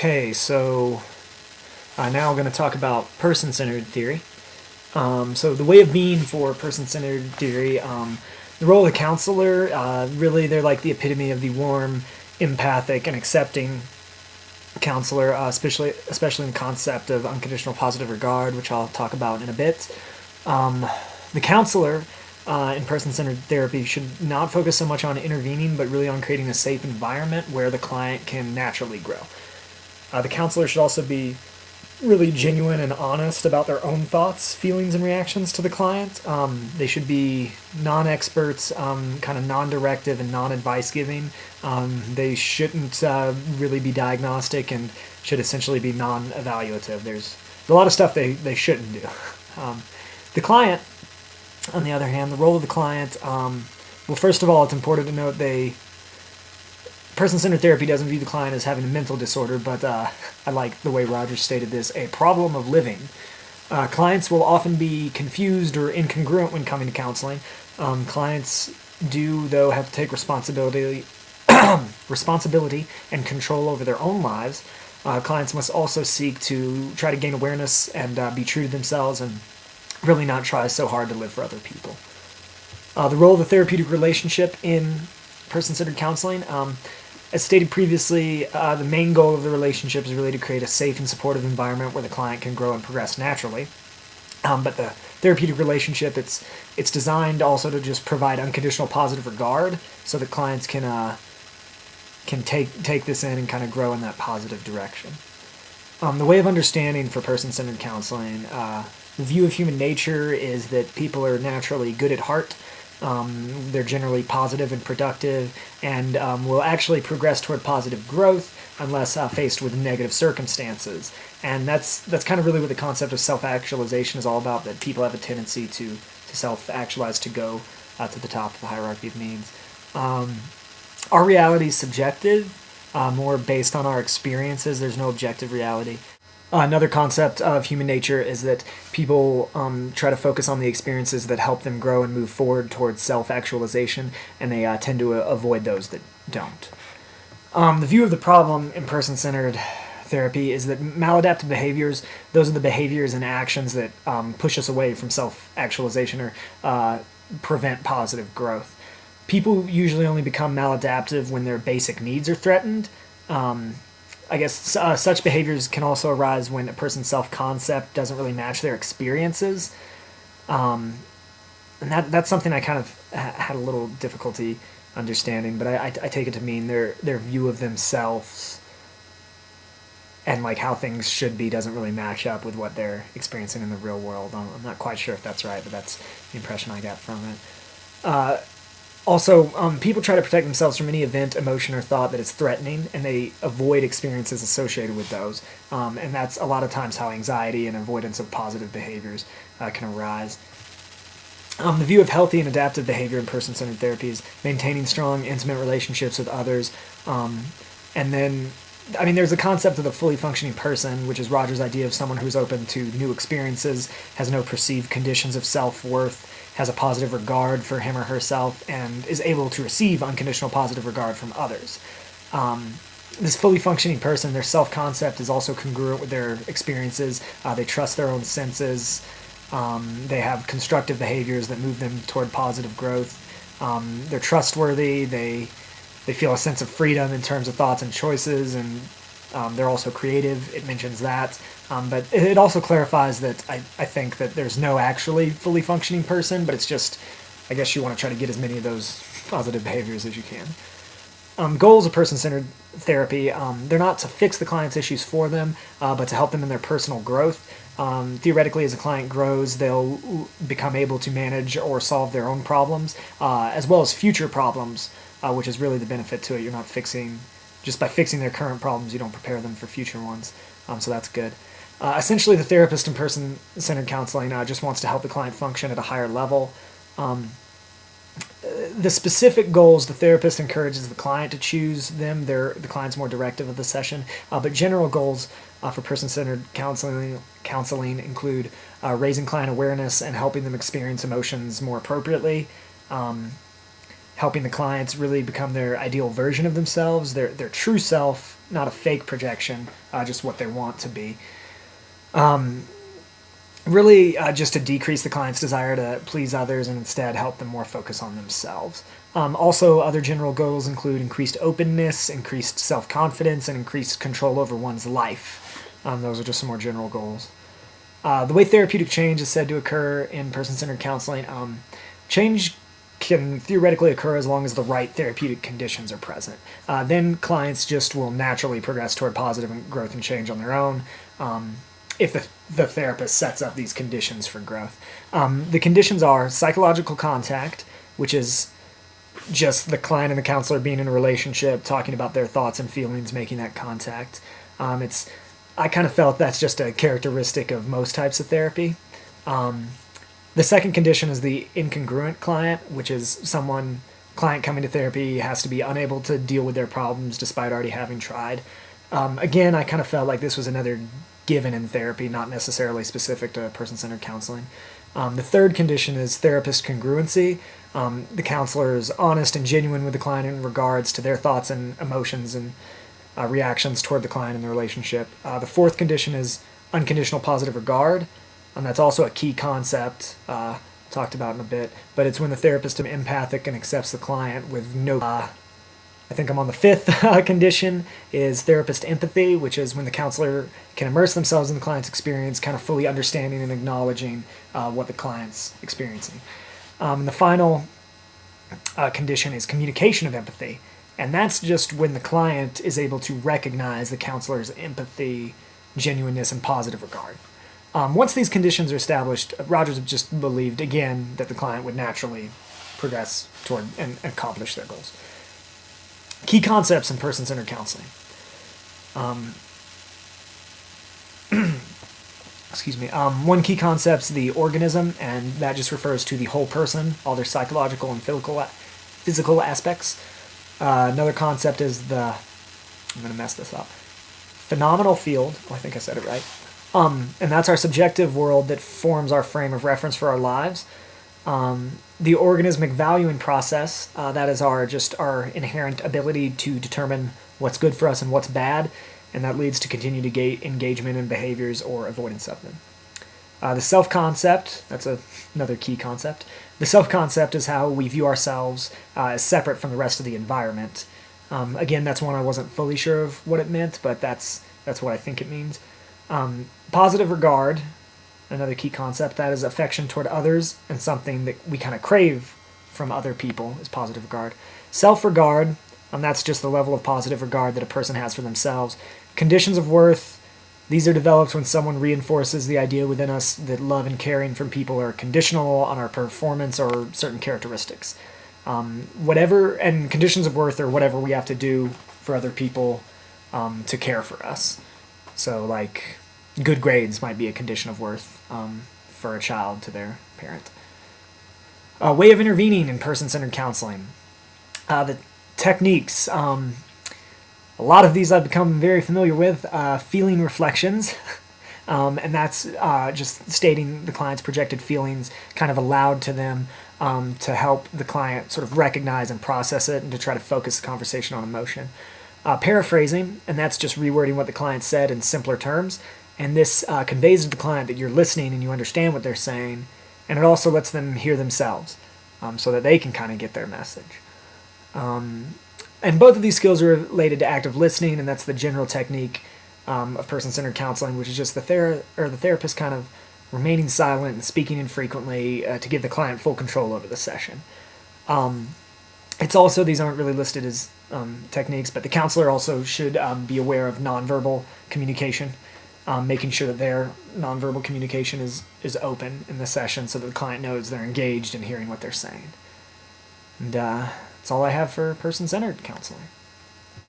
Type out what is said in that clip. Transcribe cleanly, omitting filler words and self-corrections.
Okay, so now we're going to talk about person-centered theory. So the way of being for person-centered theory, the role of the counselor, really they're like the epitome of the warm, empathic, and accepting counselor, especially in the concept of unconditional positive regard, which I'll talk about in a bit. The counselor in person-centered therapy should not focus so much on intervening, but really on creating a safe environment where the client can naturally grow. The counselor should also be really genuine and honest about their own thoughts, feelings, and reactions to the client. They should be non-experts, kind of non-directive and non-advice giving. They shouldn't really be diagnostic and should essentially be non-evaluative. There's a lot of stuff they shouldn't do. The client, on the other hand, the role of the client, well, first of all, it's important to note person-centered therapy doesn't view the client as having a mental disorder, but I like the way Rogers stated this, a problem of living. Clients will often be confused or incongruent when coming to counseling. Clients do, though, have to take responsibility and control over their own lives. Clients must also seek to try to gain awareness and be true to themselves and really not try so hard to live for other people. The role of the therapeutic relationship in person-centered counseling, as stated previously, the main goal of the relationship is really to create a safe and supportive environment where the client can grow and progress naturally. But the therapeutic relationship, it's designed also to just provide unconditional positive regard, so that clients can take this in and kind of grow in that positive direction. The way of understanding for person-centered counseling, the view of human nature is that people are naturally good at heart. They're generally positive and productive, and will actually progress toward positive growth unless faced with negative circumstances. And that's kind of really what the concept of self-actualization is all about, that people have a tendency to self-actualize, to go to the top of the hierarchy of needs. Our reality is subjective, more based on our experiences. There's no objective reality. Another concept of human nature is that people try to focus on the experiences that help them grow and move forward towards self-actualization, and they tend to avoid those that don't. The view of the problem in person-centered therapy is that maladaptive behaviors, those are the behaviors and actions that push us away from self-actualization or prevent positive growth. People usually only become maladaptive when their basic needs are threatened. I guess such behaviors can also arise when a person's self-concept doesn't really match their experiences. And that's something I kind of had a little difficulty understanding, but I take it to mean their view of themselves and like how things should be doesn't really match up with what they're experiencing in the real world. I'm not quite sure if that's right, but that's the impression I got from it. Also, people try to protect themselves from any event, emotion, or thought that is threatening, and they avoid experiences associated with those. And that's a lot of times how anxiety and avoidance of positive behaviors can arise. The view of healthy and adaptive behavior in person-centered therapy is maintaining strong, intimate relationships with others. And then, there's the concept of the fully functioning person, which is Rogers' idea of someone who's open to new experiences, has no perceived conditions of self-worth, has a positive regard for him or herself, and is able to receive unconditional positive regard from others. This fully functioning person, their self-concept is also congruent with their experiences. They trust their own senses. They have constructive behaviors that move them toward positive growth. They're trustworthy. They feel a sense of freedom in terms of thoughts and choices, and they're also creative. It mentions that. But it also clarifies that I think that there's no actually fully functioning person, but it's just, I guess you want to try to get as many of those positive behaviors as you can. Goals of person-centered therapy, they're not to fix the client's issues for them, but to help them in their personal growth. Theoretically, as a client grows, they'll become able to manage or solve their own problems, as well as future problems, which is really the benefit to it. You're not just by fixing their current problems, you don't prepare them for future ones. So that's good. Essentially, the therapist in person-centered counseling just wants to help the client function at a higher level. The specific goals, the therapist encourages the client to choose them. The client's more directive of the session. But general goals for person-centered counseling include raising client awareness and helping them experience emotions more appropriately. Helping the clients really become their ideal version of themselves, their true self, not a fake projection, just what they want to be. Really just to decrease the client's desire to please others and instead help them more focus on themselves. Also, other general goals include increased openness, increased self-confidence, and increased control over one's life. Those are just some more general goals. The way therapeutic change is said to occur in person-centered counseling, change can theoretically occur as long as the right therapeutic conditions are present. Then clients just will naturally progress toward positive growth and change on their own. If the therapist sets up these conditions for growth. The conditions are psychological contact, which is just the client and the counselor being in a relationship, talking about their thoughts and feelings, making that contact. I kind of felt that's just a characteristic of most types of therapy. The second condition is the incongruent client, which is client coming to therapy has to be unable to deal with their problems despite already having tried. Again, I kind of felt like this was another given in therapy, not necessarily specific to person-centered counseling. The third condition is therapist congruency. The counselor is honest and genuine with the client in regards to their thoughts and emotions and reactions toward the client in the relationship. The fourth condition is unconditional positive regard, and that's also a key concept talked about in a bit, but it's when the therapist is empathic and accepts the client with no... I think I'm on the fifth condition is therapist empathy, which is when the counselor can immerse themselves in the client's experience, kind of fully understanding and acknowledging what the client's experiencing. And the final condition is communication of empathy, and that's just when the client is able to recognize the counselor's empathy, genuineness, and positive regard. Once these conditions are established, Rogers just believed, again, that the client would naturally progress toward and accomplish their goals. Key concepts in person-centered counseling. Excuse me. One key concept is the organism, and that just refers to the whole person, all their psychological and physical aspects. Another concept is I'm going to mess this up. Phenomenal field. Oh, I think I said it right. And that's our subjective world that forms our frame of reference for our lives. The organismic valuing process, that is our inherent ability to determine what's good for us and what's bad, and that leads to continued engagement in behaviors or avoidance of them. The self-concept, that's another key concept. The self-concept is how we view ourselves as separate from the rest of the environment. Again, that's one I wasn't fully sure of what it meant, but that's what I think it means. Positive regard, another key concept, that is affection toward others and something that we kind of crave from other people is positive regard. Self-regard, that's just the level of positive regard that a person has for themselves. Conditions of worth, these are developed when someone reinforces the idea within us that love and caring from people are conditional on our performance or certain characteristics. And conditions of worth are whatever we have to do for other people to care for us. So, like, good grades might be a condition of worth for a child to their parent. Way of intervening in person-centered counseling. The techniques. A lot of these I've become very familiar with. Feeling reflections. And that's just stating the client's projected feelings kind of aloud to them to help the client sort of recognize and process it and to try to focus the conversation on emotion. Paraphrasing, and that's just rewording what the client said in simpler terms. And this conveys to the client that you're listening and you understand what they're saying, and it also lets them hear themselves so that they can kind of get their message. And both of these skills are related to active listening, and that's the general technique of person-centered counseling, which is just the therapist kind of remaining silent and speaking infrequently to give the client full control over the session. It's also, these aren't really listed as techniques, but the counselor also should be aware of nonverbal communication, making sure that their nonverbal communication is open in the session so that the client knows they're engaged in hearing what they're saying. And that's all I have for person-centered counseling.